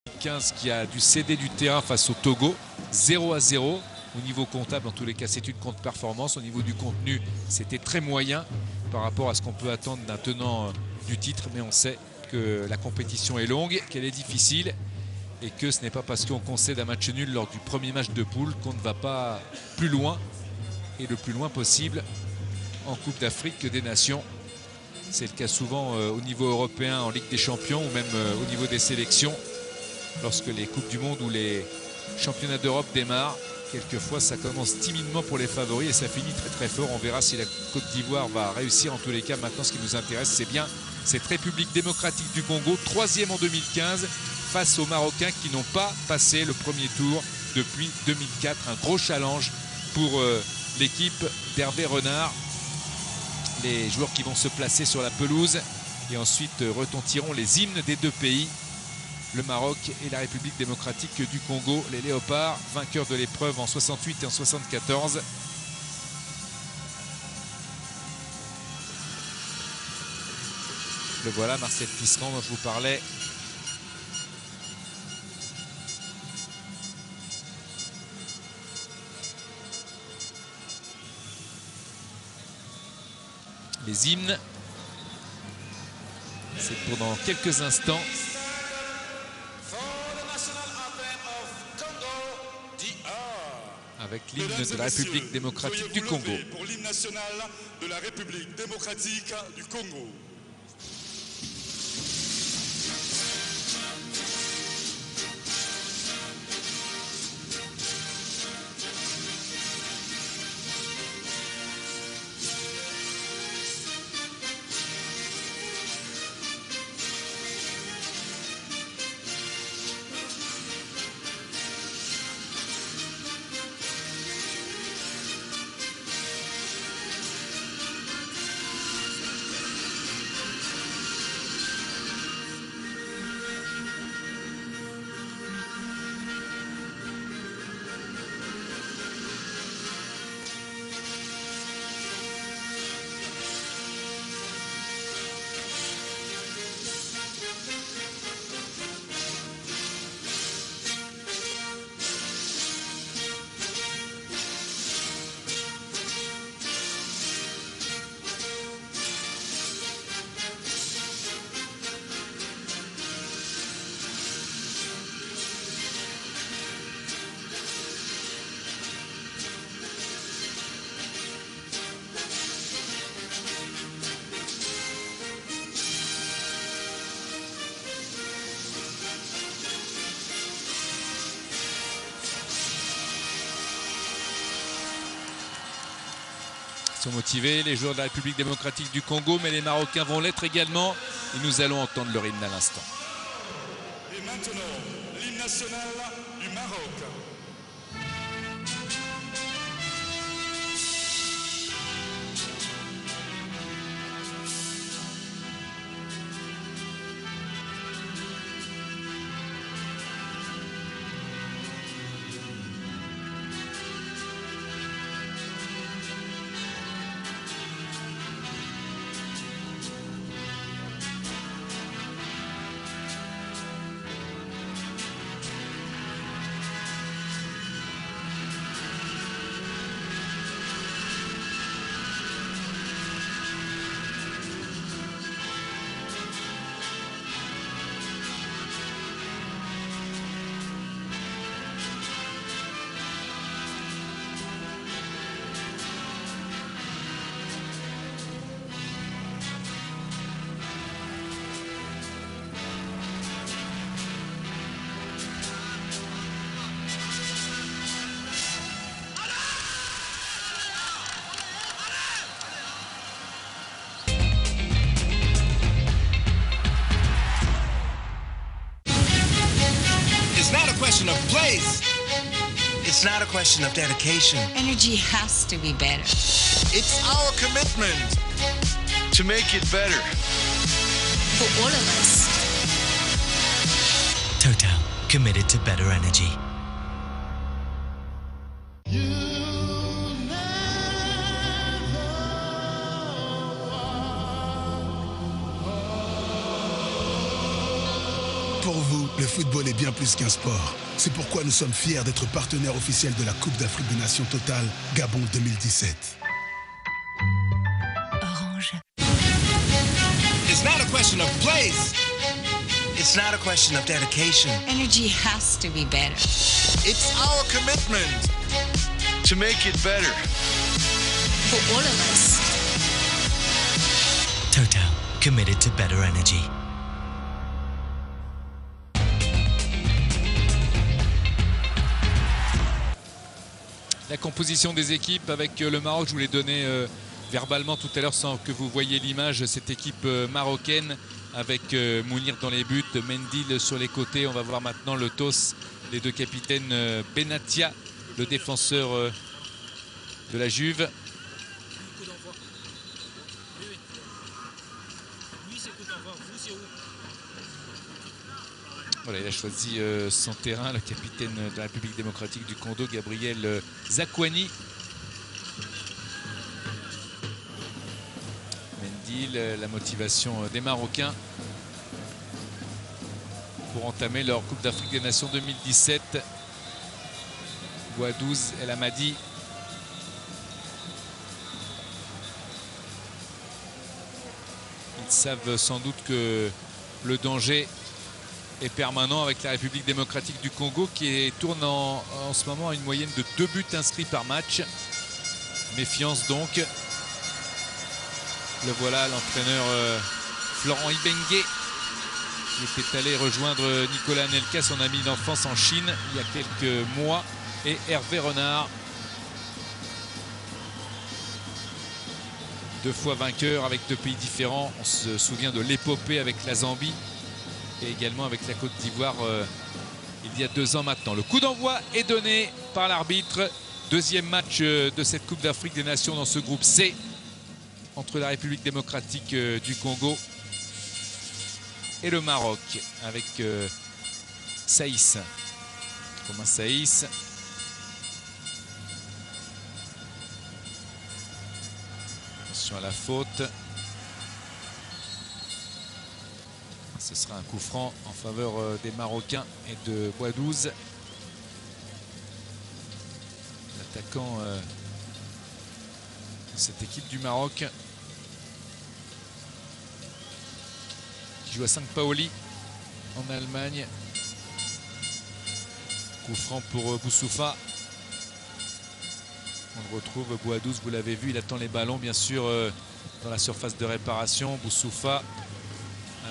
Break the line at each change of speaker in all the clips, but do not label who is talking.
2015 qui a dû céder du terrain face au Togo, 0-0. Au niveau comptable, en tous les cas, c'est une contre-performance. Au niveau du contenu, c'était très moyen par rapport à ce qu'on peut attendre d'un tenant du titre. Mais on sait que la compétition est longue, qu'elle est difficile et que ce n'est pas parce qu'on concède un match nul lors du premier match de poule qu'on ne va pas plus loin et le plus loin possible en Coupe d'Afrique des Nations. C'est le cas souvent au niveau européen, en Ligue des Champions ou même au niveau des sélections. Lorsque les Coupes du Monde ou les Championnats d'Europe démarrent, quelquefois ça commence timidement pour les favoris et ça finit très très fort. On verra si la Côte d'Ivoire va réussir. En tous les cas, maintenant ce qui nous intéresse, c'est bien cette République démocratique du Congo, 3e en 2015 face aux Marocains qui n'ont pas passé le premier tour depuis 2004. Un gros challenge pour l'équipe d'Hervé Renard. Les joueurs qui vont se placer sur la pelouse et ensuite retentiront les hymnes des deux pays, le Maroc et la République démocratique du Congo. Les Léopards, vainqueurs de l'épreuve en 68 et en 74. Le voilà, Marcel Tisserand dont je vous parlais. Les hymnes, c'est pour dans quelques instants. Avec l'hymne de la République démocratique du Congo.
Pour l'hymne national de la République démocratique du Congo.
Sont motivés les joueurs de la République démocratique du Congo, mais les Marocains vont l'être également et nous allons entendre leur hymne à l'instant.
Et maintenant, l'hymne national du Maroc.
Of place. It's not a question of dedication.
Energy has to be better.
It's our commitment to make it better.
For all of us.
Total, committed to better energy.
Pour vous, le football est bien plus qu'un sport. C'est pourquoi nous sommes fiers d'être partenaires officiels de la Coupe d'Afrique des Nations Total Gabon 2017.
Orange.
It's not a question of place.
It's not a question of dedication.
Energy has to be better.
It's our commitment to make it better.
For all of us.
Total, committed to better energy.
La composition des équipes avec le Maroc, je vous l'ai donné verbalement tout à l'heure sans que vous voyiez l'image, cette équipe marocaine avec Mounir dans les buts, Mendil sur les côtés. On va voir maintenant le TOS, les deux capitaines, Benatia, le défenseur de la Juve. Voilà, il a choisi son terrain, le capitaine de la République démocratique du Congo, Gabriel Zakwani. Mendil, la motivation des Marocains pour entamer leur Coupe d'Afrique des Nations 2017. Bouadouz El Amadi. Ils savent sans doute que le danger est permanent avec la République démocratique du Congo qui tourne en ce moment à une moyenne de 2 buts inscrits par match. Méfiance donc. Le voilà, l'entraîneur Florent Ibenge qui était allé rejoindre Nicolas Anelka, son ami d'enfance en Chine il y a quelques mois, et Hervé Renard. 2 fois vainqueur avec 2 pays différents. On se souvient de l'épopée avec la Zambie et également avec la Côte d'Ivoire il y a 2 ans maintenant. Le coup d'envoi est donné par l'arbitre. Deuxième match de cette Coupe d'Afrique des Nations dans ce groupe C entre la République démocratique du Congo et le Maroc avec Saïs. Romain Saïs. Attention à la faute. Ce sera un coup franc en faveur des Marocains et de Bouadouz. L'attaquant de cette équipe du Maroc qui joue à Saint-Paoli en Allemagne. Coup franc pour Boussoufa. On le retrouve, Bouadouz, vous l'avez vu, il attend les ballons bien sûr dans la surface de réparation. Boussoufa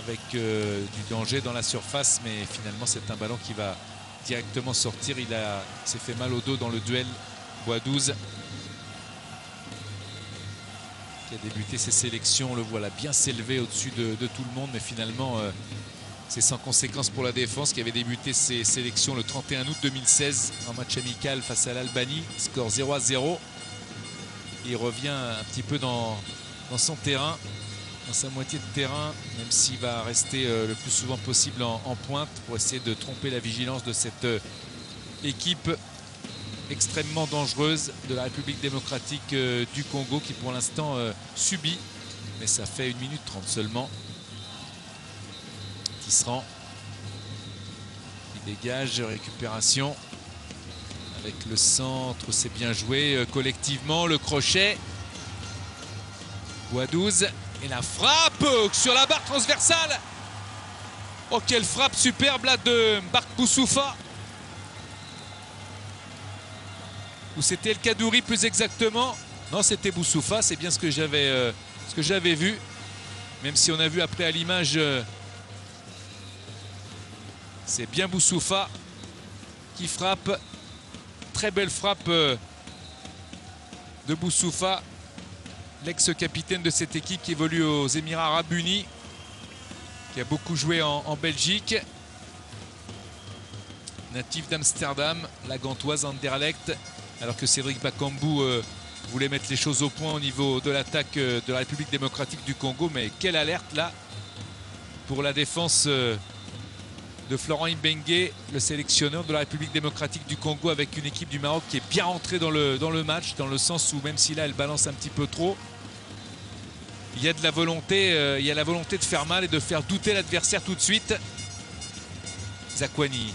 avec du danger dans la surface, mais finalement c'est un ballon qui va directement sortir. Il s'est fait mal au dos dans le duel, Bouadouz, qui a débuté ses sélections. On le voit là bien s'élever au-dessus de tout le monde, mais finalement c'est sans conséquence pour la défense, qui avait débuté ses sélections le 31 août 2016 en match amical face à l'Albanie, score 0-0. Il revient un petit peu dans son terrain, dans sa moitié de terrain, même s'il va rester le plus souvent possible en pointe pour essayer de tromper la vigilance de cette équipe extrêmement dangereuse de la République démocratique du Congo, qui pour l'instant subit, mais ça fait 1 minute 30 seulement. Tisserand, il dégage, récupération avec le centre, c'est bien joué collectivement, le crochet. Bouadouz. Et la frappe sur la barre transversale. Oh, quelle frappe superbe là de Bark Boussoufa. Ou c'était El Kadouri plus exactement. Non, c'était Boussoufa, c'est bien ce que j'avais vu. Même si on a vu après à l'image, c'est bien Boussoufa qui frappe. Très belle frappe de Boussoufa, l'ex-capitaine de cette équipe qui évolue aux Émirats Arabes Unis, qui a beaucoup joué en Belgique. Natif d'Amsterdam, la gantoise Anderlecht, alors que Cédric Bakambu voulait mettre les choses au point au niveau de l'attaque de la République démocratique du Congo. Mais quelle alerte là pour la défense de Florent Ibenge, le sélectionneur de la République démocratique du Congo, avec une équipe du Maroc qui est bien rentrée dans le match, dans le sens où même si là elle balance un petit peu trop, il y a de la volonté, il y a la volonté de faire mal et de faire douter l'adversaire tout de suite. Zakwani.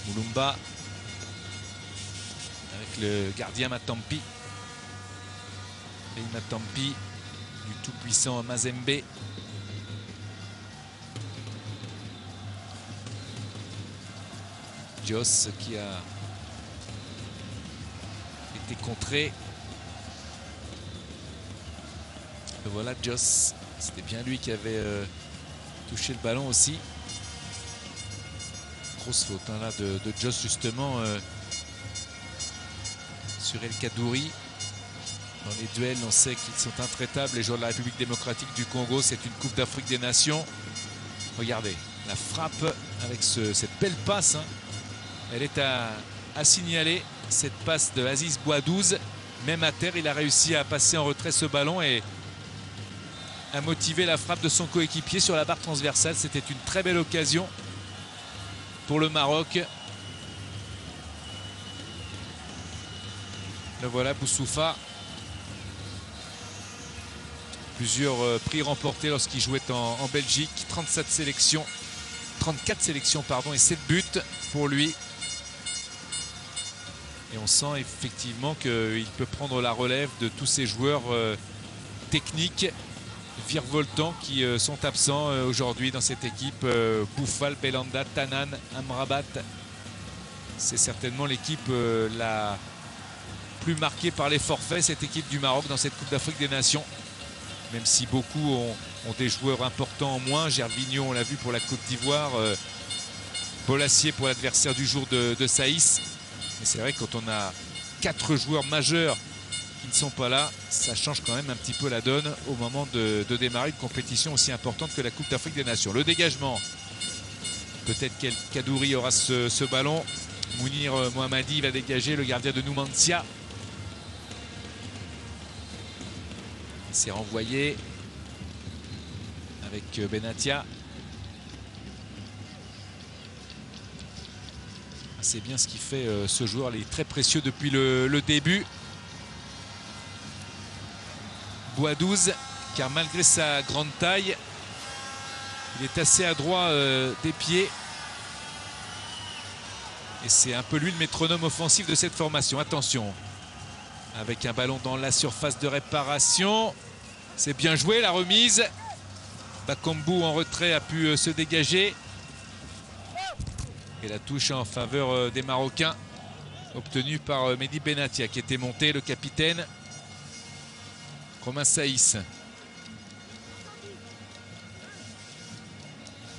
Mulumba avec le gardien Matampi. Et Matampi du tout-puissant Mazembe. Jos qui a été contré. Et voilà Jos, c'était bien lui qui avait touché le ballon aussi. Grosse faute hein, là de Jos justement sur El Kaddouri. Dans les duels, on sait qu'ils sont intraitables, les joueurs de la République démocratique du Congo. C'est une Coupe d'Afrique des Nations. Regardez, la frappe avec cette belle passe. Hein. Elle est à signaler, cette passe de Aziz Bouadouz. Même à terre, il a réussi à passer en retrait ce ballon et à motiver la frappe de son coéquipier sur la barre transversale. C'était une très belle occasion pour le Maroc. Le voilà, Boussoufa. Plusieurs prix remportés lorsqu'il jouait en Belgique. 34 sélections pardon, et 7 buts pour lui. Et on sent effectivement qu'il peut prendre la relève de tous ces joueurs techniques, virevoltants qui sont absents aujourd'hui dans cette équipe. Boufal, Belanda, Tanan, Amrabat. C'est certainement l'équipe la plus marquée par les forfaits, cette équipe du Maroc dans cette Coupe d'Afrique des Nations. Même si beaucoup ont des joueurs importants en moins. Gervinho, on l'a vu pour la Côte d'Ivoire. Bolassier pour l'adversaire du jour de Saïs. Mais c'est vrai que quand on a 4 joueurs majeurs qui ne sont pas là, ça change quand même un petit peu la donne au moment de démarrer une compétition aussi importante que la Coupe d'Afrique des Nations. Le dégagement. Peut-être qu'El Kaddouri aura ce ballon. Mounir Mohammadi va dégager, le gardien de Numancia. C'est renvoyé avec Benatia. C'est bien ce qui fait ce joueur. Il est très précieux depuis le début. Bouadouz, car malgré sa grande taille, il est assez adroit des pieds. Et c'est un peu lui le métronome offensif de cette formation. Attention, avec un ballon dans la surface de réparation. C'est bien joué la remise. Bakambu en retrait a pu se dégager. Et la touche en faveur des Marocains obtenue par Mehdi Benatia qui était monté, le capitaine. Romain Saïs.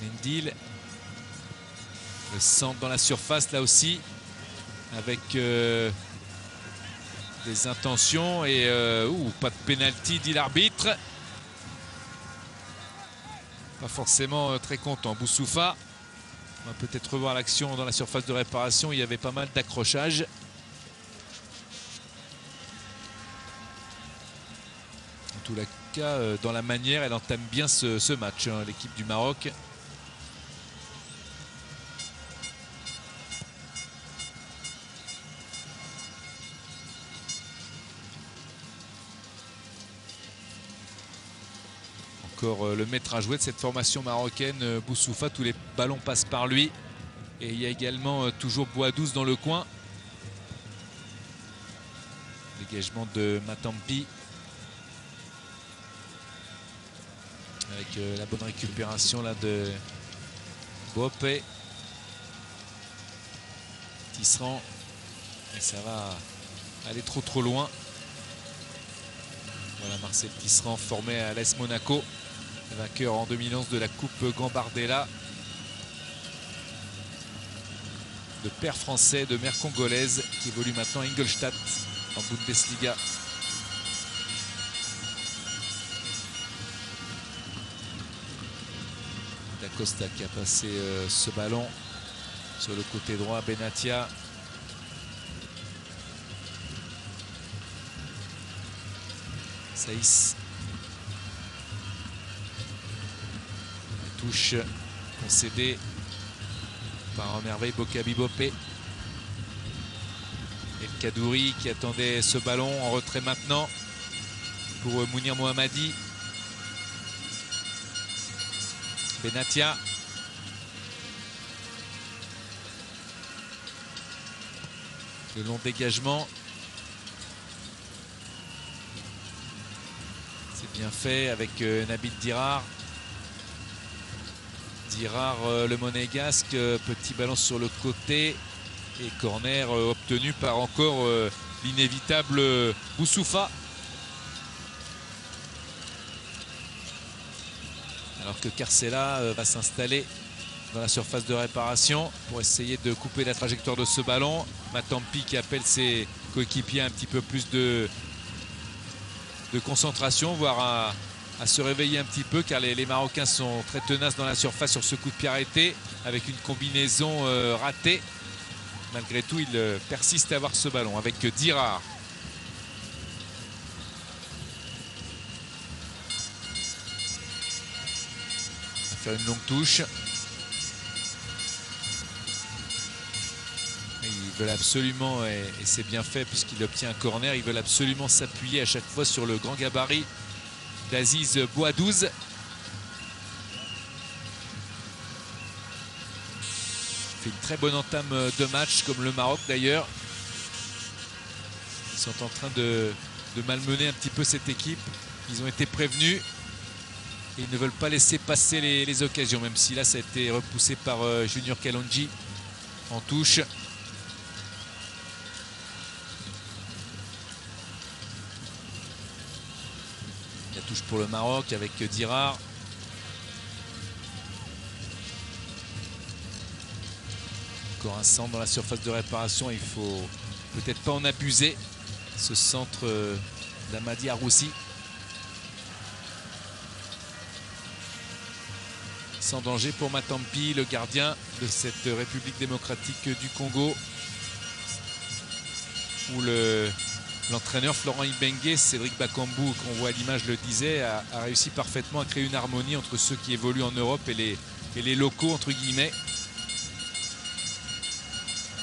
Mendil. Le centre dans la surface là aussi. Avec des intentions et pas de pénalty dit l'arbitre. Pas forcément très content. Boussoufa. On va peut-être revoir l'action dans la surface de réparation. Il y avait pas mal d'accrochages. En tout cas, dans la manière, elle entame bien ce match, hein, l'équipe du Maroc. Encore le maître à jouer de cette formation marocaine, Boussoufa. Tous les ballons passent par lui. Et il y a également toujours Bouadouz dans le coin. Dégagement de Matampi. Avec la bonne récupération là de Bopé. Tisserand. Et ça va aller trop loin. Voilà Marcel Tisserand formé à l'AS Monaco. Vainqueur en 2011 de la Coupe Gambardella. De père français, de mère congolaise, qui évolue maintenant à Ingolstadt en Bundesliga. Da Costa qui a passé ce ballon sur le côté droit. Benatia. Saïs. Touche concédée par en merveille Bokabi Bopé. El Kaddouri qui attendait ce ballon en retrait maintenant pour Mounir Mohammadi. Benatia. Le long dégagement. C'est bien fait avec Nabil Dirar. Dirar, le monégasque, petit ballon sur le côté. Et corner obtenu par encore l'inévitable Boussoufa. Alors que Carcella va s'installer dans la surface de réparation pour essayer de couper la trajectoire de ce ballon. Matampi qui appelle ses coéquipiers un petit peu plus de concentration, voire à se réveiller un petit peu, car les Marocains sont très tenaces dans la surface sur ce coup de pied arrêté avec une combinaison ratée. Malgré tout, il persiste à avoir ce ballon avec Dirar. On va faire une longue touche. Ils veulent absolument, et c'est bien fait puisqu'il obtient un corner, ils veulent absolument s'appuyer à chaque fois sur le grand gabarit d'Aziz Bouadouz. Fait une très bonne entame de match, comme le Maroc d'ailleurs. Ils sont en train de malmener un petit peu cette équipe. Ils ont été prévenus et ils ne veulent pas laisser passer les occasions, même si là ça a été repoussé par Junior Kalonji en touche. La touche pour le Maroc avec Dirar. Encore un centre dans la surface de réparation. Il faut peut-être pas en abuser. Ce centre d'Amadi Aroussi. Sans danger pour Matampi, le gardien de cette République démocratique du Congo. Où l'entraîneur Florent Ibenge, Cédric Bakambu, qu'on voit à l'image, le disait, a réussi parfaitement à créer une harmonie entre ceux qui évoluent en Europe et les locaux, entre guillemets.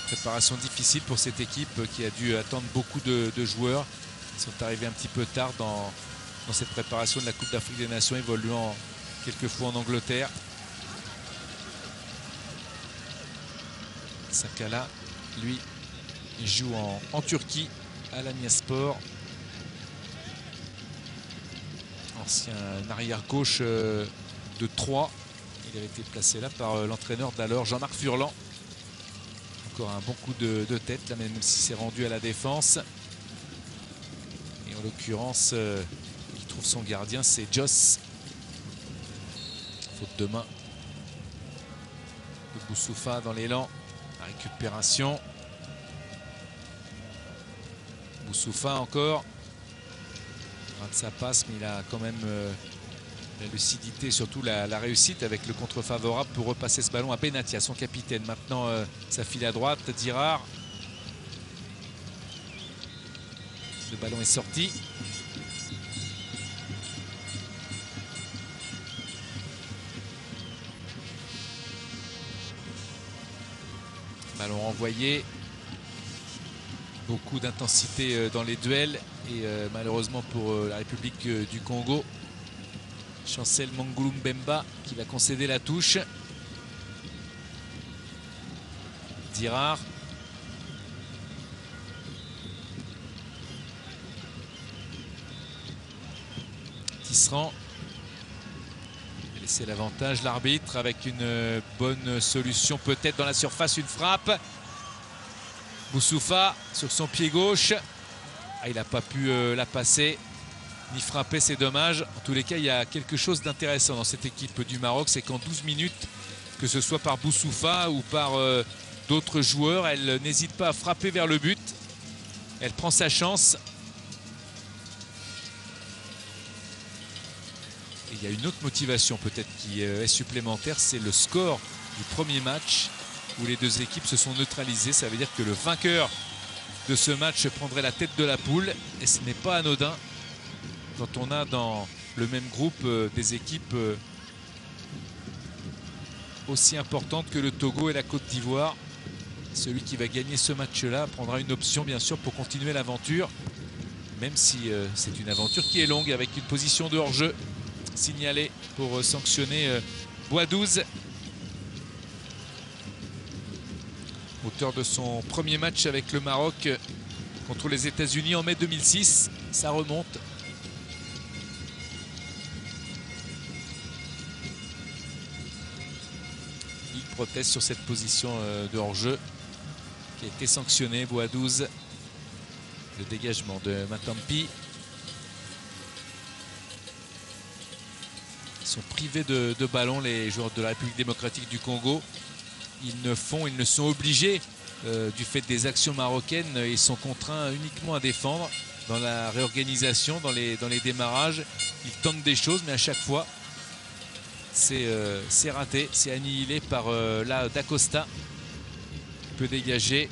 Préparation difficile pour cette équipe qui a dû attendre beaucoup de joueurs. Ils sont arrivés un petit peu tard dans cette préparation de la Coupe d'Afrique des Nations, évoluant quelquefois en Angleterre. Sakala, lui, il joue en Turquie, à l'Anyaspor. Ancien arrière-gauche de Troyes. Il a été placé là par l'entraîneur d'alors, Jean-Marc Furlan. Encore un bon coup de tête, là, même si c'est rendu à la défense. Et en l'occurrence, il trouve son gardien, c'est Joss. Faute de main de Boussoufa dans l'élan. La récupération. Boussoufa encore. Rate sa passe, mais il a quand même la lucidité, surtout la réussite avec le contre favorable pour repasser ce ballon à Benatia, son capitaine. Maintenant, ça file à droite, Dirar. Le ballon est sorti. Ballon renvoyé. Beaucoup d'intensité dans les duels et malheureusement pour la République du Congo, Chancel Mangulu Mbemba qui va concéder la touche. Dirar. Tisserand. Il a laissé l'avantage l'arbitre avec une bonne solution peut-être dans la surface, une frappe. Boussoufa sur son pied gauche. Ah, il n'a pas pu la passer ni frapper, c'est dommage. En tous les cas, il y a quelque chose d'intéressant dans cette équipe du Maroc, c'est qu'en 12 minutes, que ce soit par Boussoufa ou par d'autres joueurs, elle n'hésite pas à frapper vers le but. Elle prend sa chance. Et il y a une autre motivation peut-être qui est supplémentaire, c'est le score du premier match où les deux équipes se sont neutralisées. Ça veut dire que le vainqueur de ce match prendrait la tête de la poule. Et ce n'est pas anodin quand on a dans le même groupe des équipes aussi importantes que le Togo et la Côte d'Ivoire. Celui qui va gagner ce match-là prendra une option bien sûr pour continuer l'aventure, même si c'est une aventure qui est longue, avec une position de hors-jeu signalée pour sanctionner Bouadouz, auteur de son premier match avec le Maroc contre les États-Unis en mai 2006. Ça remonte. Il proteste sur cette position de hors-jeu qui a été sanctionnée. Bouadouz, le dégagement de Matampi. Ils sont privés de ballon, les joueurs de la République démocratique du Congo. Ils ne sont obligés du fait des actions marocaines. Ils sont contraints uniquement à défendre dans la réorganisation, dans les démarrages. Ils tentent des choses, mais à chaque fois, c'est raté. C'est annihilé par là Dacosta qui peut dégager.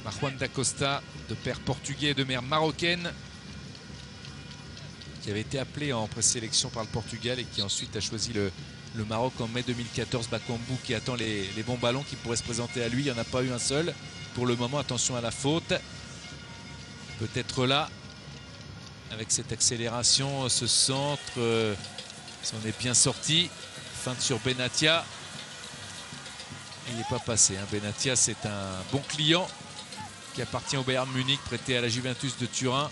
Marwan Dacosta, de père portugais et de mère marocaine, qui avait été appelé en présélection par le Portugal et qui ensuite a choisi le Maroc en mai 2014. Bakambu qui attend les bons ballons qui pourraient se présenter à lui. Il n'y en a pas eu un seul. Pour le moment, attention à la faute. Peut-être là, avec cette accélération, ce centre, s'en est bien sorti. Feinte sur Benatia. Il n'est pas passé. Benatia, c'est un bon client qui appartient au Bayern Munich, prêté à la Juventus de Turin.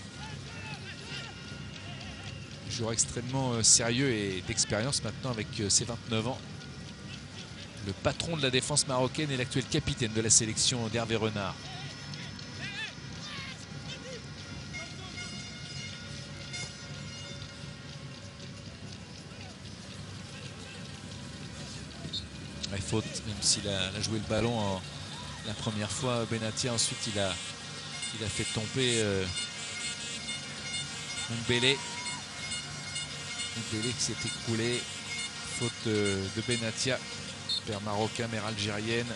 Joueur extrêmement sérieux et d'expérience maintenant avec ses 29 ans. Le patron de la défense marocaine et l'actuel capitaine de la sélection d'Hervé Renard. Il faute, même s'il a joué le ballon la première fois, Benatia. Ensuite, il a fait tomber Mbélé. Mbélé qui s'est écroulé. Faute de Benatia, père marocain, mère algérienne.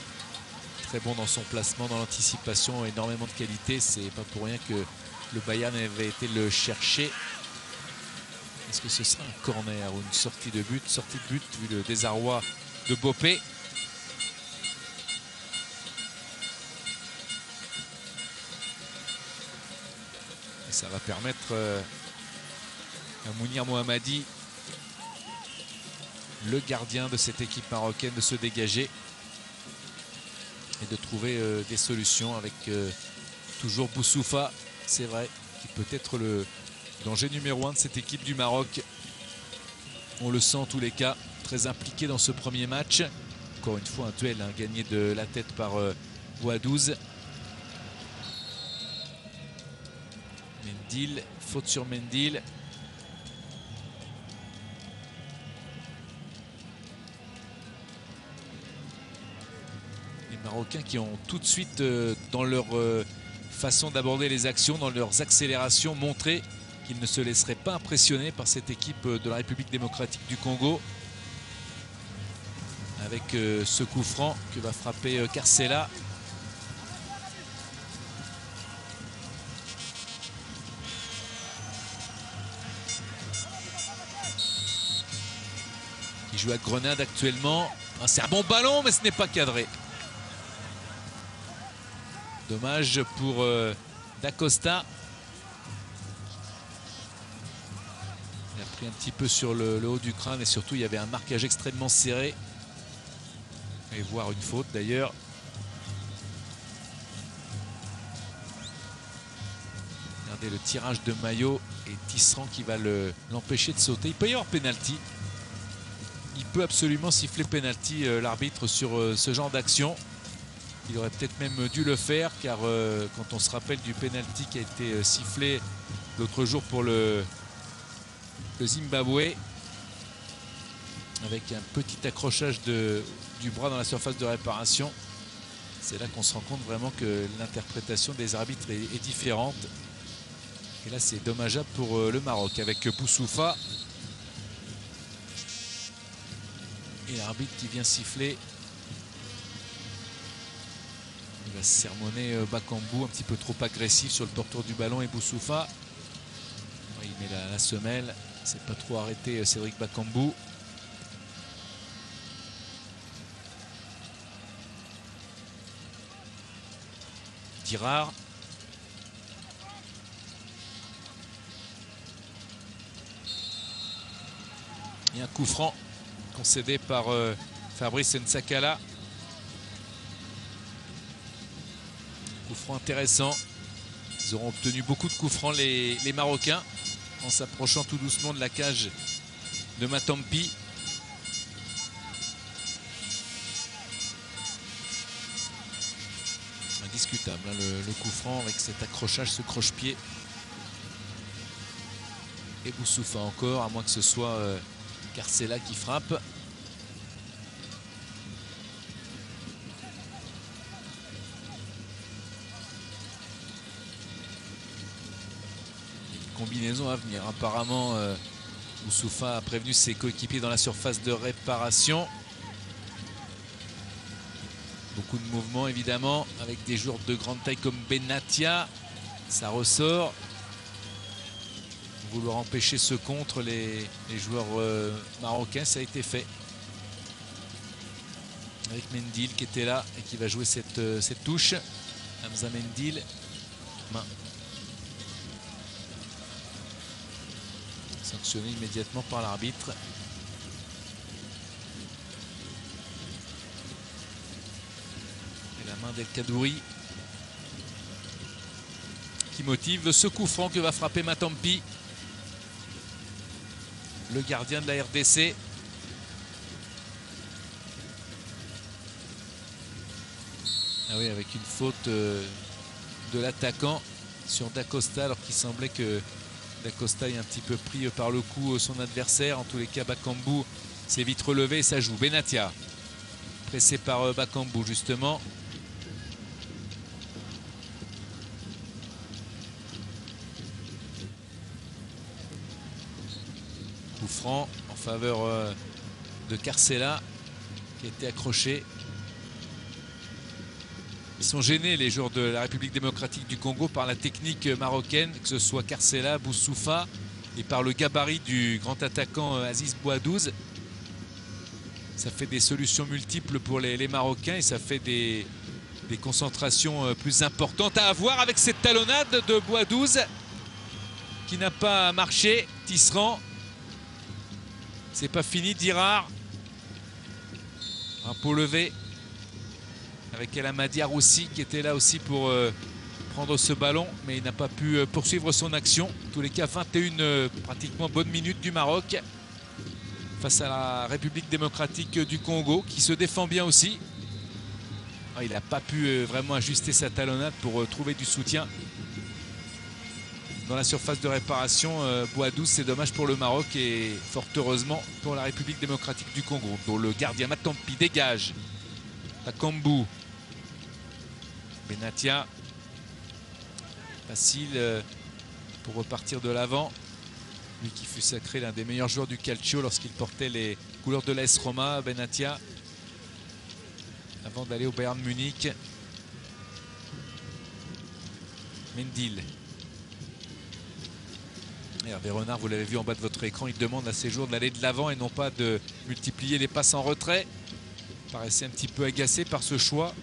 Très bon dans son placement, dans l'anticipation, énormément de qualité. C'est pas pour rien que le Bayern avait été le chercher. Est-ce que ce sera un corner ou une sortie de but? Sortie de but, vu le désarroi de Bopé. Et ça va permettre à Mounir Mohammadi, le gardien de cette équipe marocaine, de se dégager et de trouver des solutions avec toujours Boussoufa, c'est vrai, qui peut être le danger numéro 1 de cette équipe du Maroc. On le sent en tous les cas, très impliqué dans ce premier match. Encore une fois un duel gagné de la tête par Bouadouz. Mendil, faute sur Mendil. Les Marocains qui ont tout de suite dans leur façon d'aborder les actions, dans leurs accélérations, montré qu'ils ne se laisseraient pas impressionner par cette équipe de la République démocratique du Congo. Avec ce coup franc que va frapper Carcella. Il joue à Grenade actuellement. C'est un bon ballon, mais ce n'est pas cadré. Dommage pour Dacosta. Il a pris un petit peu sur le haut du crâne et surtout il y avait un marquage extrêmement serré. Et voir une faute d'ailleurs. Regardez le tirage de maillot et Tisserand qui va l'empêcher de sauter. Il peut y avoir pénalty. Il peut absolument siffler pénalty l'arbitre sur ce genre d'action. Il aurait peut-être même dû le faire car quand on se rappelle du pénalty qui a été sifflé l'autre jour pour le Zimbabwe, avec un petit accrochage du bras dans la surface de réparation, c'est là qu'on se rend compte vraiment que l'interprétation des arbitres est différente. Et là c'est dommageable pour le Maroc avec Boussoufa. Et l'arbitre qui vient siffler. Il va sermonner Bakambu, un petit peu trop agressif sur le porteur du ballon, et Boussoufa. Il met la semelle. C'est pas trop arrêté Cédric Bakambu. Dirard. Et un coup franc concédé par Fabrice Nsakala. Coup franc intéressant. Ils auront obtenu beaucoup de coups francs les Marocains en s'approchant tout doucement de la cage de Matampi. Indiscutable hein, le coup franc avec cet accrochage, ce croche-pied. Et Boussoufa encore, à moins que ce soit Carcella qui frappe. Combinaison à venir. Apparemment, Boussoufa a prévenu ses coéquipiers dans la surface de réparation. Beaucoup de mouvements évidemment avec des joueurs de grande taille comme Benatia. Ça ressort. Vouloir empêcher ce contre les joueurs marocains, ça a été fait. Avec Mendil qui était là et qui va jouer cette touche. Hamza Mendil. Main. Sanctionné immédiatement par l'arbitre. Et la main d'El Kadouri qui motive ce coup franc que va frapper Matampi, le gardien de la RDC. Ah oui, avec une faute de l'attaquant sur Dacosta, alors qu'il semblait que Dacosta est un petit peu pris par le coup son adversaire. En tous les cas, Bakambu s'est vite relevé et ça joue. Benatia, pressé par Bakambu justement. Coup franc en faveur de Carcella qui a été accroché. Ils sont gênés les joueurs de la République démocratique du Congo par la technique marocaine, que ce soit Carcella, Boussoufa, et par le gabarit du grand attaquant Aziz Bouadouz. Ça fait des solutions multiples pour les Marocains et ça fait des concentrations plus importantes à avoir avec cette talonnade de Bouadouz qui n'a pas marché. Tisserand, c'est pas fini. Dirard, un pot levé avec El Amadi Aroussi qui était là aussi pour prendre ce ballon, mais il n'a pas pu poursuivre son action. En tous les cas, 21 pratiquement bonnes minutes du Maroc face à la République démocratique du Congo qui se défend bien aussi. Il n'a pas pu vraiment ajuster sa talonnade pour trouver du soutien dans la surface de réparation. Bouadouz, c'est dommage pour le Maroc et fort heureusement pour la République démocratique du Congo, dont le gardien Matampi dégage. Bakambu, Benatia, facile pour repartir de l'avant. Lui qui fut sacré l'un des meilleurs joueurs du Calcio lorsqu'il portait les couleurs de l'AS Roma, Benatia, avant d'aller au Bayern Munich. Mendil. Hervé Renard, vous l'avez vu en bas de votre écran, il demande à ses joueurs d'aller de l'avant et non pas de multiplier les passes en retrait. Il paraissait un petit peu agacé par ce choix.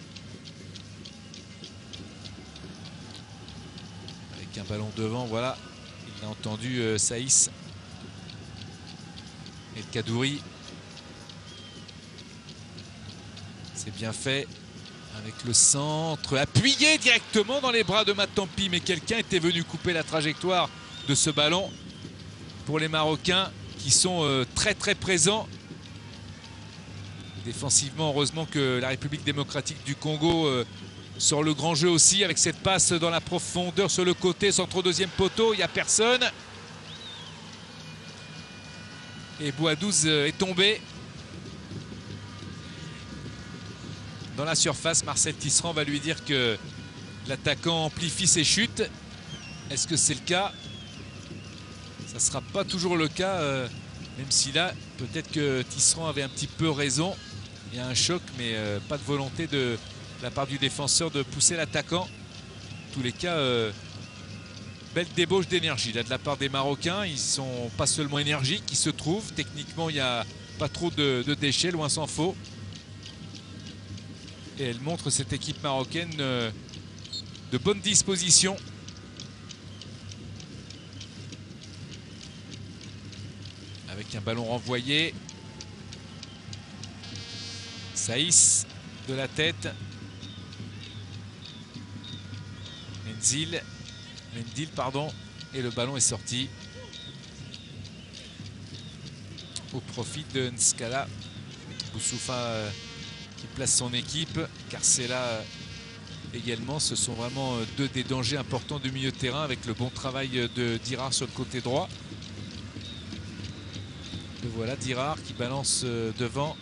Avec un ballon devant, voilà. Il a entendu Saïs. El Kadouri. C'est bien fait. Avec le centre appuyé directement dans les bras de Matampi. Mais quelqu'un était venu couper la trajectoire de ce ballon pour les Marocains qui sont très très présents. Défensivement, heureusement que la République démocratique du Congo sort le grand jeu aussi avec cette passe dans la profondeur sur le côté, centre au deuxième poteau, il n'y a personne. Et Bouadouz est tombé dans la surface. Marcel Tisserand va lui dire que l'attaquant amplifie ses chutes. Est-ce que c'est le cas? Ça ne sera pas toujours le cas, même si là, peut-être que Tisserand avait un petit peu raison. Il y a un choc, mais pas de volonté de la part du défenseur de pousser l'attaquant. En tous les cas, belle débauche d'énergie là de la part des Marocains. Ils sont pas seulement énergiques, ils se trouvent. Techniquement, il n'y a pas trop de déchets, loin s'en faut. Et elle montre, cette équipe marocaine, de bonne disposition. avec un ballon renvoyé. Saïs de la tête. Mendil, pardon. Et le ballon est sorti au profit de Nskala. Boussoufa qui place son équipe. Carcela également. Ce sont vraiment deux des dangers importants du milieu de terrain avec le bon travail de Dirard sur le côté droit. Et voilà Dirard qui balance devant.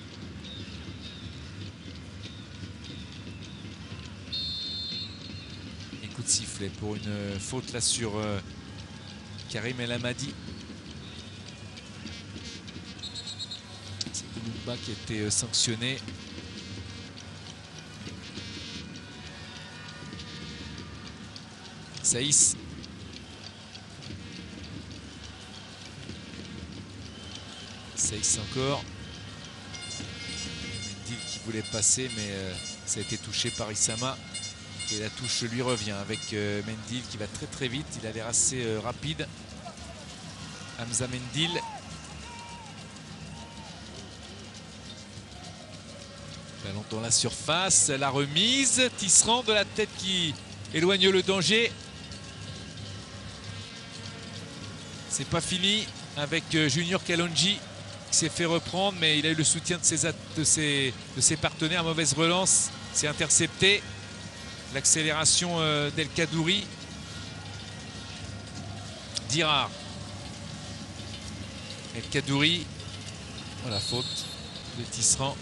Et coup de sifflet pour une faute là sur Karim El Hamadi. C'est Lumba qui a été sanctionné. Saïs. Saïs encore. Mendil qui voulait passer mais ça a été touché par Issama. Et la touche lui revient avec Mendil qui va très très vite. Il a l'air assez rapide. Hamza Mendil. Ballon dans la surface. La remise. Tisserand de la tête qui éloigne le danger. C'est pas fini avec Junior Kalonji qui s'est fait reprendre, mais il a eu le soutien de ses partenaires. Mauvaise relance, c'est intercepté. L'accélération d'El Kadouri. Dirard. El Kadouri. Oh, la faute de Tisserand.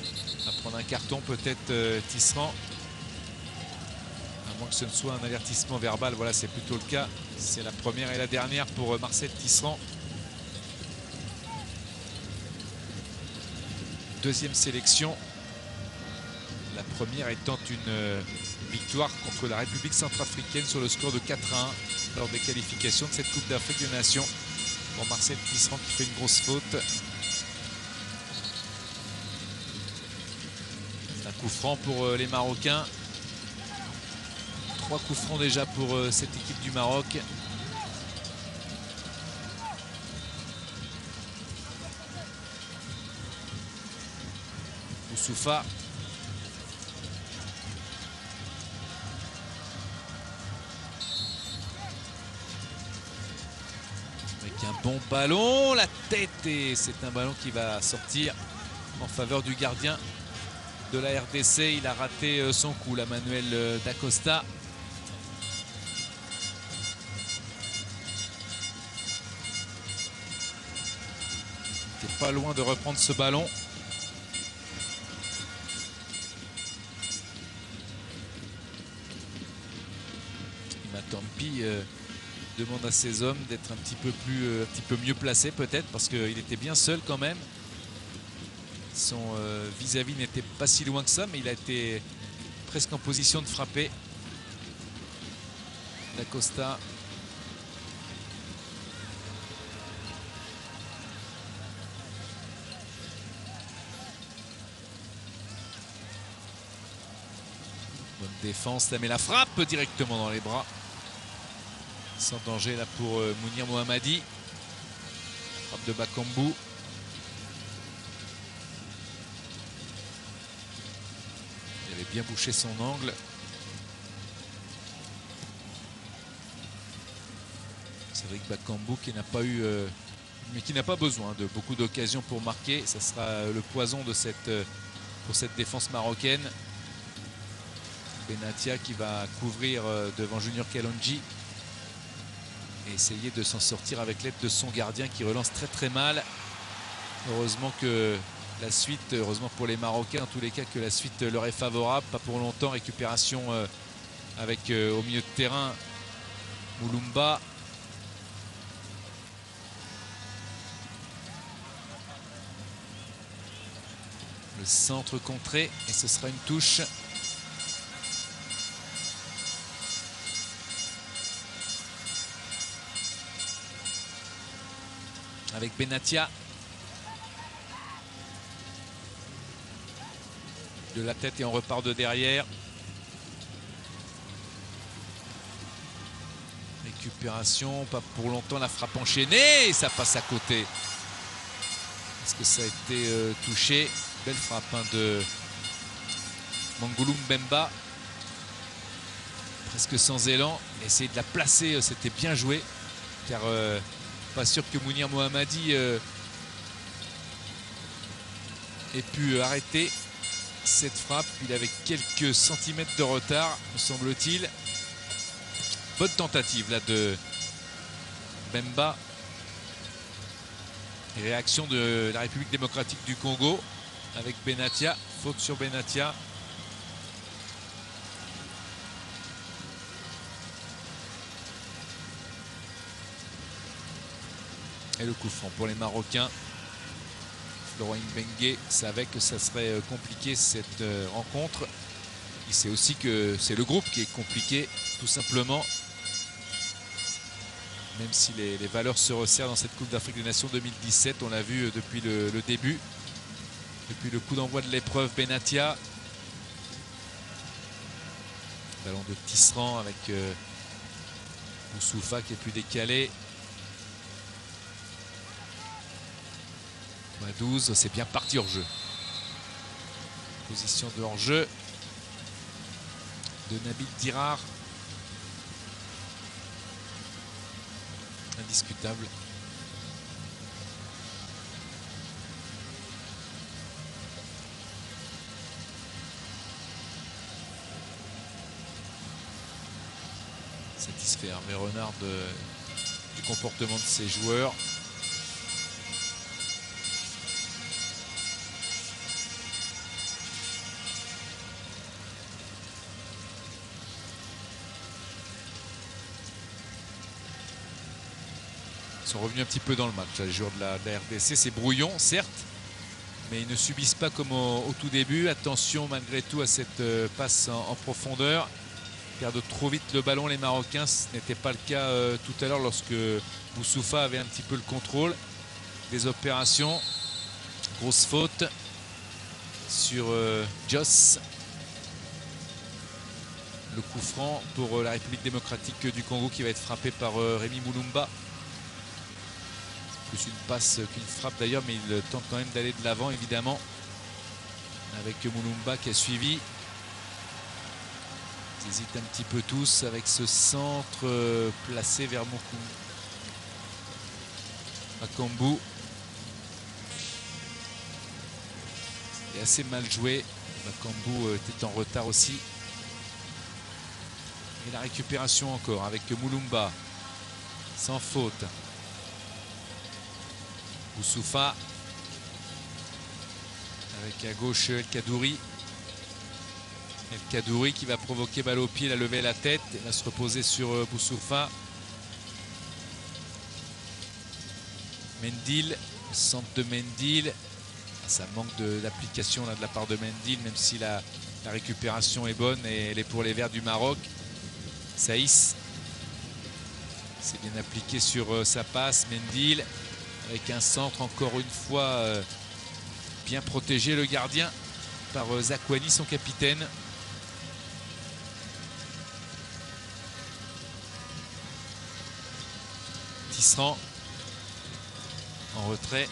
On va prendre un carton peut-être Tisserand. À moins que ce ne soit un avertissement verbal. Voilà, c'est plutôt le cas. C'est la première et la dernière pour Marcel Tisserand. Deuxième sélection. La première étant une victoire contre la République centrafricaine sur le score de 4-1 lors des qualifications de cette Coupe d'Afrique des Nations. Pour Marcel Tisserand qui fait une grosse faute. C'est un coup franc pour les Marocains. 3 coups francs déjà pour cette équipe du Maroc. Boussoufa. Avec un bon ballon, la tête, et c'est un ballon qui va sortir en faveur du gardien de la RDC. Il a raté son coup, la Manuel Dacosta. Pas loin de reprendre ce ballon. Matampi demande à ses hommes d'être un petit peu mieux placés peut-être parce qu'il était bien seul quand même. Son vis-à-vis n'était pas si loin que ça, mais il a été presque en position de frapper. Dacosta. Bonne défense, là, mais la frappe directement dans les bras. Sans danger là pour Mounir Mohammadi. Frappe de Bakambu. Il avait bien bouché son angle. C'est vrai que Bakambu qui n'a pas eu, mais qui n'a pas besoin de beaucoup d'occasions pour marquer. Ça sera le poison de pour cette défense marocaine. Benatia qui va couvrir devant Junior Kalonji et essayer de s'en sortir avec l'aide de son gardien qui relance très très mal. Heureusement que la suite, heureusement pour les Marocains en tous les cas, que la suite leur est favorable. Pas pour longtemps. Récupération avec au milieu de terrain Mulumba. Le centre contré et ce sera une touche. Avec Benatia. De la tête et on repart de derrière. récupération, pas pour longtemps, la frappe enchaînée et ça passe à côté. Est-ce que ça a été touché? Belle frappe de Mangulu Mbemba. Presque sans élan. Essayer de la placer, c'était bien joué. Car pas sûr que Mounir Mohammadi ait pu arrêter cette frappe. Il avait quelques centimètres de retard, me semble-t-il. Bonne tentative là de Mbemba. Et réaction de la République démocratique du Congo avec Benatia. Faute sur Benatia. Et le coup franc pour les Marocains. Florent Ibenge savait que ça serait compliqué cette rencontre. Il sait aussi que c'est le groupe qui est compliqué, tout simplement. Même si les valeurs se resserrent dans cette Coupe d'Afrique des Nations 2017, on l'a vu depuis le début. Depuis le coup d'envoi de l'épreuve, Benatia. Ballon de Tisserand avec Boussoufa qui est plus décalé. 12, c'est bien parti hors jeu. Position de hors jeu de Nabil Dirar. Indiscutable. Satisfait Hervé Renard du comportement de ses joueurs. Ils sont revenus un petit peu dans le match, les joueurs de la RDC. C'est brouillon, certes, mais ils ne subissent pas comme au tout début. Attention malgré tout à cette passe en profondeur. Ils perdent trop vite le ballon, les Marocains. Ce n'était pas le cas tout à l'heure lorsque Boussoufa avait un petit peu le contrôle des opérations. Grosse faute sur Joss. Le coup franc pour la République démocratique du Congo qui va être frappé par Rémi Moulumba. Plus une passe qu'une frappe d'ailleurs, mais il tente quand même d'aller de l'avant évidemment avec Moulumba qui a suivi. Ils hésitent un petit peu tous avec ce centre placé vers Makambu. Et assez mal joué. Makambu était en retard aussi. Et la récupération encore avec Moulumba sans faute. Boussoufa avec à gauche El Kadouri. El Kadouri qui va provoquer balle au pied, il a levé la tête et va se reposer sur Boussoufa. Mendil, centre de Mendil. Ça manque d'application de la part de Mendil, même si la récupération est bonne et elle est pour les Verts du Maroc. Saïs, c'est bien appliqué sur sa passe. Mendil avec un centre encore une fois bien protégé, le gardien, par Zakwani, son capitaine. Tisserand en retrait.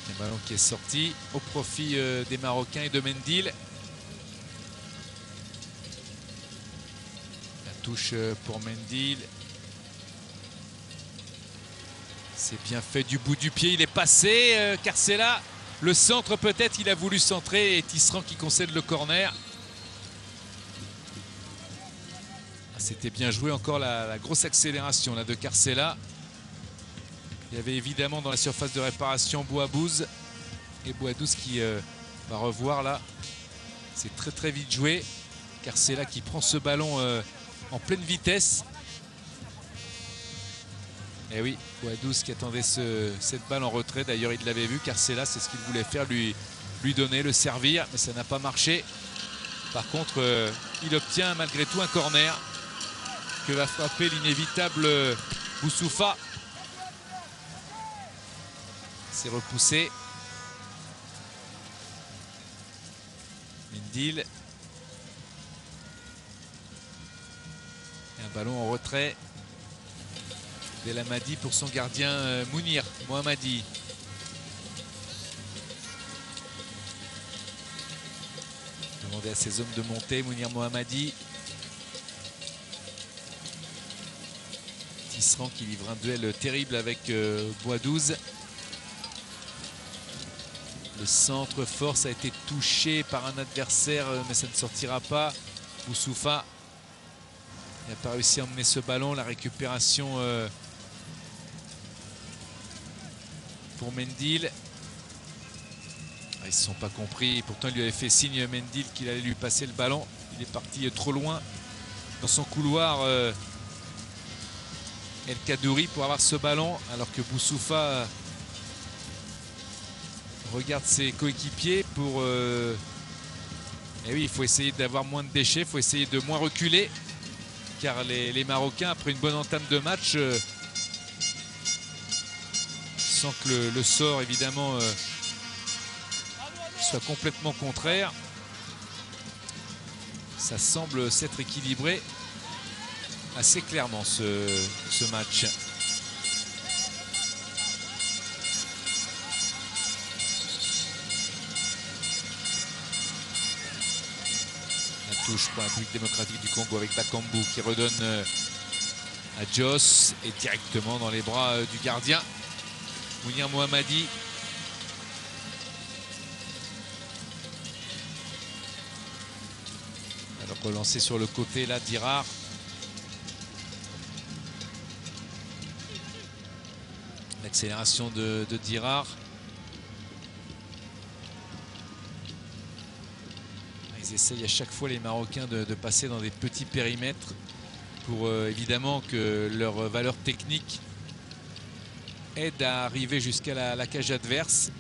Un ballon qui est sorti au profit des Marocains et de Mendil. La touche pour Mendil. C'est bien fait du bout du pied. Il est passé. Carcella, le centre peut-être. Il a voulu centrer et Tisserand qui concède le corner. C'était bien joué. Encore la grosse accélération là, de Carcella. Il y avait évidemment dans la surface de réparation Bouabouz. Et Bouabouz qui va revoir là. C'est très très vite joué. Carcella qui prend ce ballon en pleine vitesse. Et oui, Bouabouz qui attendait cette balle en retrait. D'ailleurs il l'avait vu. Carcella, c'est ce qu'il voulait faire, lui donner, le servir. Mais ça n'a pas marché. Par contre, il obtient malgré tout un corner que va frapper l'inévitable Boussoufa. C'est repoussé. Mendil. Et un ballon en retrait. Belhamadi pour son gardien Mounir Mohammadi. Demander à ses hommes de monter. Mounir Mohammadi. Tisserand qui livre un duel terrible avec Boisdouze. Le centre force a été touché par un adversaire, mais ça ne sortira pas. Boussoufa n'a pas réussi à emmener ce ballon. La récupération pour Mendil. Ils ne se sont pas compris. Pourtant, il lui avait fait signe Mendil qu'il allait lui passer le ballon. Il est parti trop loin dans son couloir. El Kadouri pour avoir ce ballon, alors que Boussoufa regarde ses coéquipiers pour... Et oui, il faut essayer d'avoir moins de déchets, il faut essayer de moins reculer, car les Marocains, après une bonne entame de match, sans que le sort, évidemment, soit complètement contraire, ça semble s'être équilibré assez clairement ce match. La touche pour la République démocratique du Congo avec Bakambu qui redonne à Jos et directement dans les bras du gardien Mounir Mohammadi. Alors relancé sur le côté là, Dirar. L'accélération de Dirar. Ils essayent à chaque fois, les Marocains, de passer dans des petits périmètres pour évidemment que leur valeur technique aide à arriver jusqu'à la cage adverse.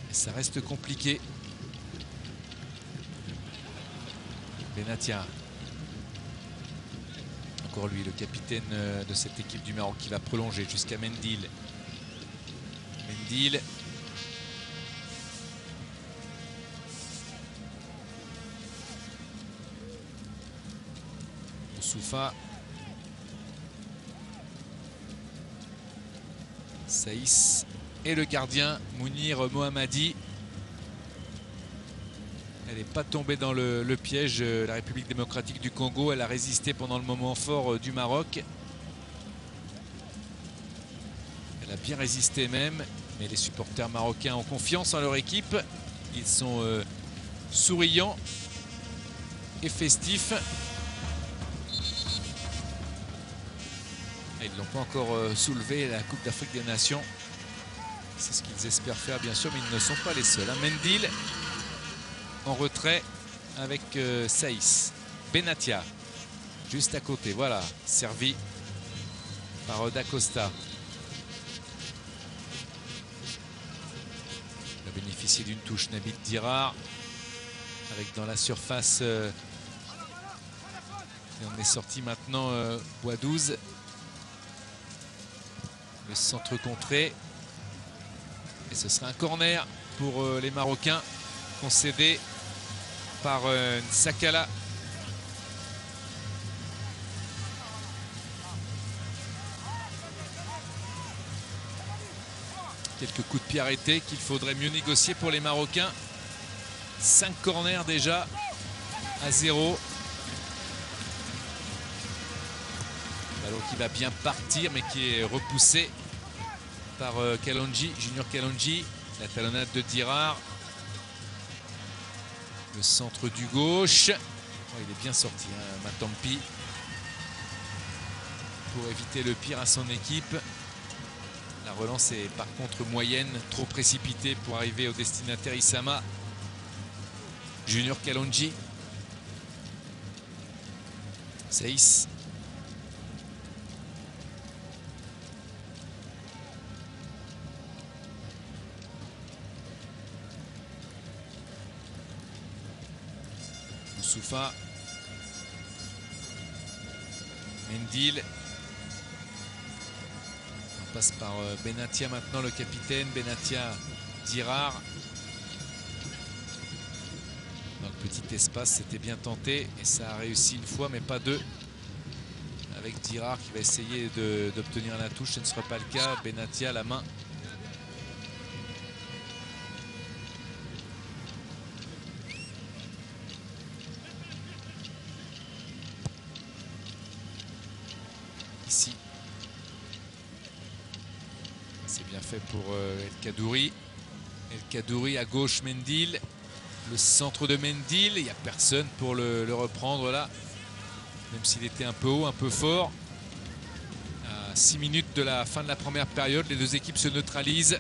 Et ça reste compliqué. Benatia. Encore lui, le capitaine de cette équipe du Maroc qui va prolonger jusqu'à Mendil. Mendil. Boussoufa. Saïs. Et le gardien Mounir Mohammadi. Elle n'est pas tombée dans le piège, la République démocratique du Congo. Elle a résisté pendant le moment fort du Maroc. Elle a bien résisté même. Mais les supporters marocains ont confiance en leur équipe. Ils sont souriants et festifs. Et ils ne l'ont pas encore soulevé, la Coupe d'Afrique des Nations. C'est ce qu'ils espèrent faire, bien sûr, mais ils ne sont pas les seuls. Mendil en retrait avec Saïs. Benatia juste à côté, voilà, servi par Dacosta. Il a bénéficié d'une touche Nabil Dirar avec dans la surface et on est sorti maintenant Boisdouze. Le centre contré et ce sera un corner pour les Marocains, concédé par Nsakala. Quelques coups de pied arrêtés qu'il faudrait mieux négocier pour les Marocains. 5 corners déjà à 0. Ballon qui va bien partir mais qui est repoussé par Kalonji, Junior Kalonji. La talonnade de Dirar. Le centre du gauche. Oh, il est bien sorti, hein, Matampi. Pour éviter le pire à son équipe. La relance est par contre moyenne, trop précipitée pour arriver au destinataire Issama. Junior Kalonji. Saïs. Boussoufa. Mendil. On passe par Benatia maintenant, le capitaine. Benatia, Dirard. Dans le petit espace, c'était bien tenté et ça a réussi une fois mais pas deux. Avec Dirard qui va essayer d'obtenir la touche, ce ne sera pas le cas. Benatia à la main. Ici. C'est bien fait pour El Kaddouri. El Kaddouri à gauche, Mendil. Le centre de Mendil, il n'y a personne pour le reprendre là. Même s'il était un peu haut, un peu fort. À 6 minutes de la fin de la première période, les deux équipes se neutralisent.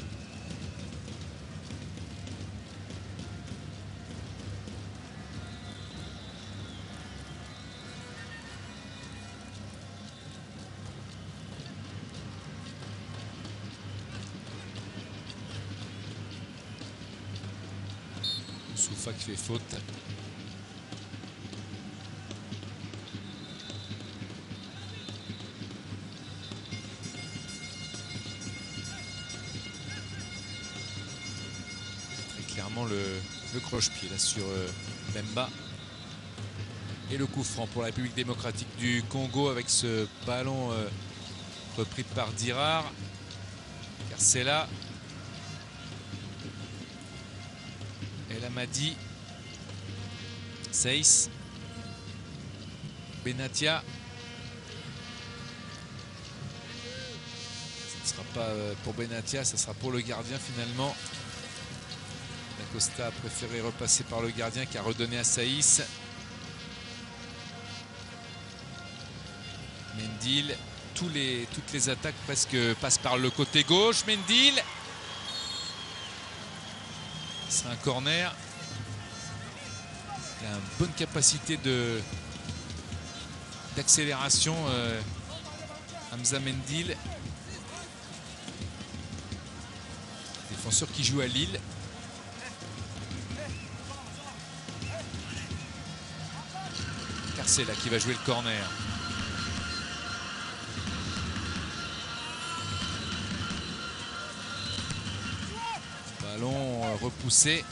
Soufa qui fait faute. Très clairement le croche-pied là sur Mbemba. Et le coup franc pour la République démocratique du Congo avec ce ballon repris par Dirard. Carcella. El Amadi, Seiss, Benatia. Ce ne sera pas pour Benatia, ce sera pour le gardien finalement. Dacosta a préféré repasser par le gardien qui a redonné à Seiss. Mendil, toutes les attaques presque passent par le côté gauche. Mendil. C'est un corner. Il a une bonne capacité d'accélération, Hamza Mendil. Défenseur qui joue à Lille. Carcella qui va jouer le corner. Ballon repoussé.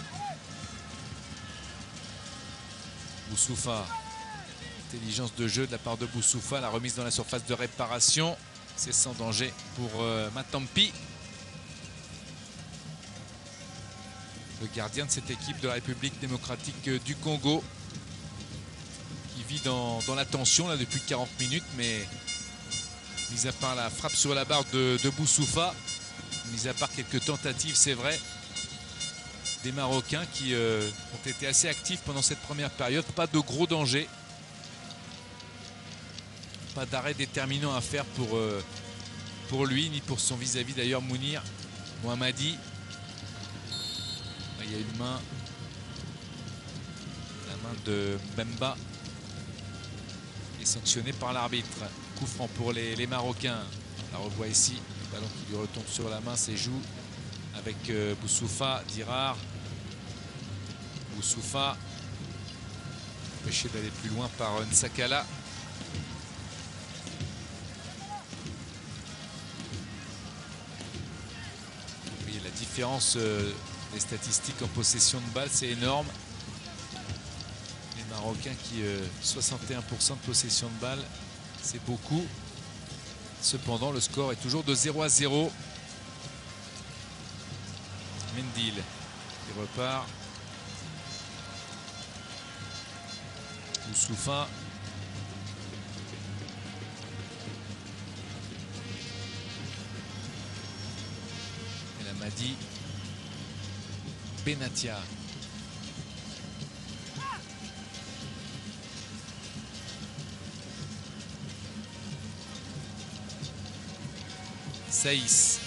Boussoufa. Intelligence de jeu de la part de Boussoufa. La remise dans la surface de réparation. C'est sans danger pour Matampi. Le gardien de cette équipe de la République démocratique du Congo. Qui vit dans la tension là, depuis 40 minutes. Mais mis à part la frappe sur la barre de Boussoufa. Mis à part quelques tentatives, c'est vrai. Des Marocains qui ont été assez actifs pendant cette première période. Pas de gros danger. Pas d'arrêt déterminant à faire pour lui, ni pour son vis-à-vis d'ailleurs Mounir Mohammadi. Il y a une main. La main de Mbemba est sanctionnée par l'arbitre. Coup franc pour les Marocains. On la revoit ici. Le ballon qui lui retombe sur la main, c'est joue. Avec Boussoufa, Dirard. Boussoufa empêché d'aller plus loin par Nsakala. Oui, la différence des statistiques en possession de balle, c'est énorme. Les Marocains qui 61% de possession de balle, c'est beaucoup. Cependant, le score est toujours de 0-0. Mendil qui repart. Boussoufa. El Amadi. Benatia. Seiss.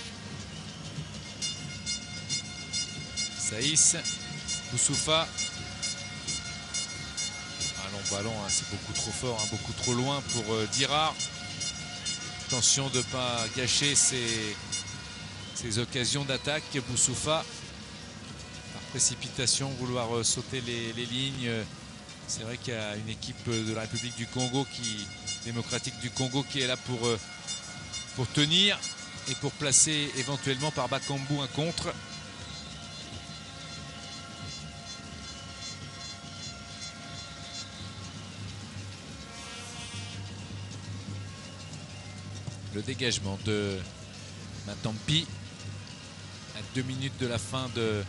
Seiss. Boussoufa. Un long ballon, hein, c'est beaucoup trop fort, hein, beaucoup trop loin pour Dirard. Attention de ne pas gâcher ses occasions d'attaque. Boussoufa, par précipitation, vouloir sauter les lignes, C'est vrai qu'il y a une équipe de la République du Congo, démocratique du Congo, qui est là pour tenir et pour placer éventuellement par Bakambu un contre. Le dégagement de Matampi à 2 minutes de la fin de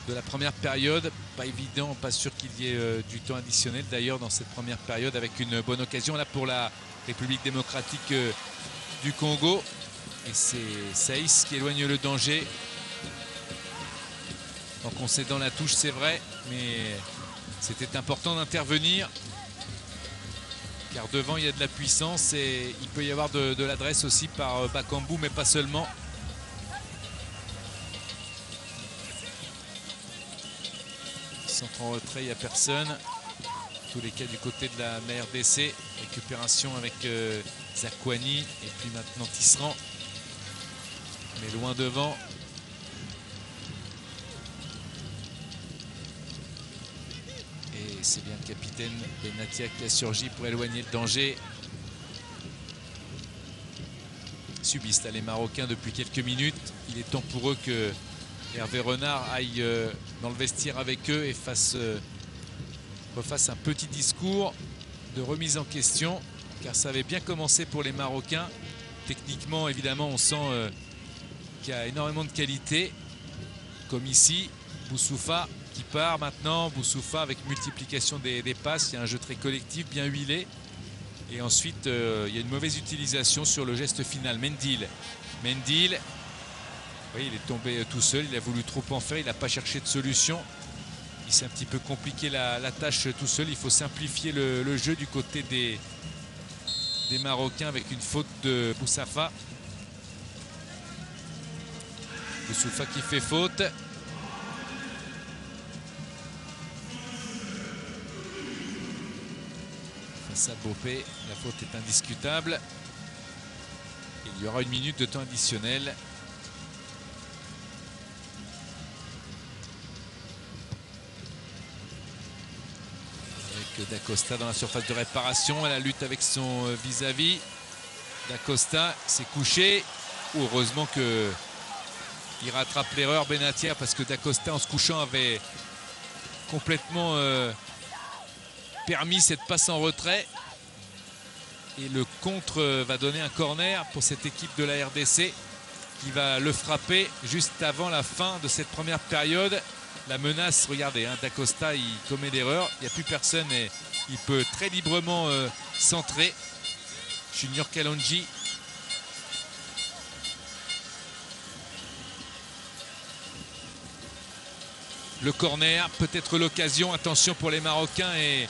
la première période. Pas évident, pas sûr qu'il y ait du temps additionnel d'ailleurs dans cette première période, avec une bonne occasion là pour la République démocratique du Congo. Et c'est Saïs qui éloigne le danger en concédant la touche, c'est vrai, mais c'était important d'intervenir, car devant il y a de la puissance et il peut y avoir de l'adresse aussi par Bakambu, mais pas seulement. Centre en retrait, il n'y a personne. Tous les cas du côté de la RDC. Récupération avec Zakwani et puis maintenant Tisserand. Mais loin devant. Et c'est bien le capitaine Benatia qui a surgi pour éloigner le danger. Subissent là les Marocains depuis quelques minutes. Il est temps pour eux que Hervé Renard aille dans le vestiaire avec eux et refasse un petit discours de remise en question, car ça avait bien commencé pour les Marocains. Techniquement, évidemment, on sent qu'il y a énormément de qualité, comme ici. Boussoufa qui part maintenant. Boussoufa avec multiplication des passes. Il y a un jeu très collectif, bien huilé. Et ensuite, il y a une mauvaise utilisation sur le geste final. Mendil. Oui, il est tombé tout seul, il a voulu trop en faire, il n'a pas cherché de solution. Il s'est un petit peu compliqué la tâche tout seul. Il faut simplifier le jeu du côté des Marocains avec une faute de Boussoufa. Boussoufa qui fait faute. Face à Bopé, la faute est indiscutable. Il y aura 1 minute de temps additionnel. Dacosta dans la surface de réparation, à la lutte avec son vis-à-vis. Dacosta s'est couché. Heureusement qu'il rattrape l'erreur Benatia, parce que Dacosta en se couchant avait complètement permis cette passe en retrait. Et le contre va donner un corner pour cette équipe de la RDC qui va le frapper juste avant la fin de cette première période. La menace, regardez, Dacosta, il commet l'erreur, il n'y a plus personne et il peut très librement centrer. Junior Kalonji. Le corner, peut-être l'occasion, attention pour les Marocains, et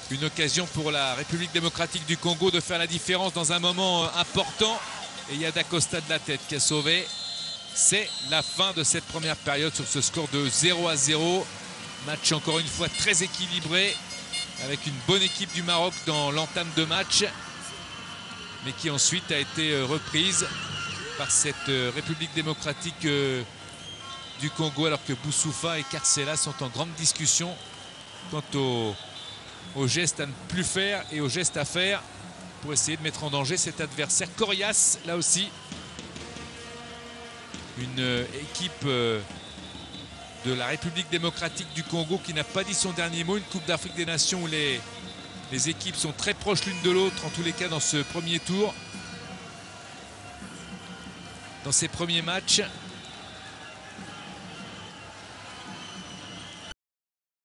une occasion pour la République démocratique du Congo de faire la différence dans un moment important. Et il y a Dacosta de la tête qui a sauvé. C'est la fin de cette première période sur ce score de 0-0. Match encore une fois très équilibré, avec une bonne équipe du Maroc dans l'entame de match, mais qui ensuite a été reprise par cette République démocratique du Congo, alors que Boussoufa et Carcela sont en grande discussion quant aux gestes à ne plus faire et aux gestes à faire pour essayer de mettre en danger cet adversaire coriace là aussi. Une équipe de la République démocratique du Congo qui n'a pas dit son dernier mot. Une Coupe d'Afrique des Nations où les équipes sont très proches l'une de l'autre, en tous les cas dans ce premier tour, dans ces premiers matchs.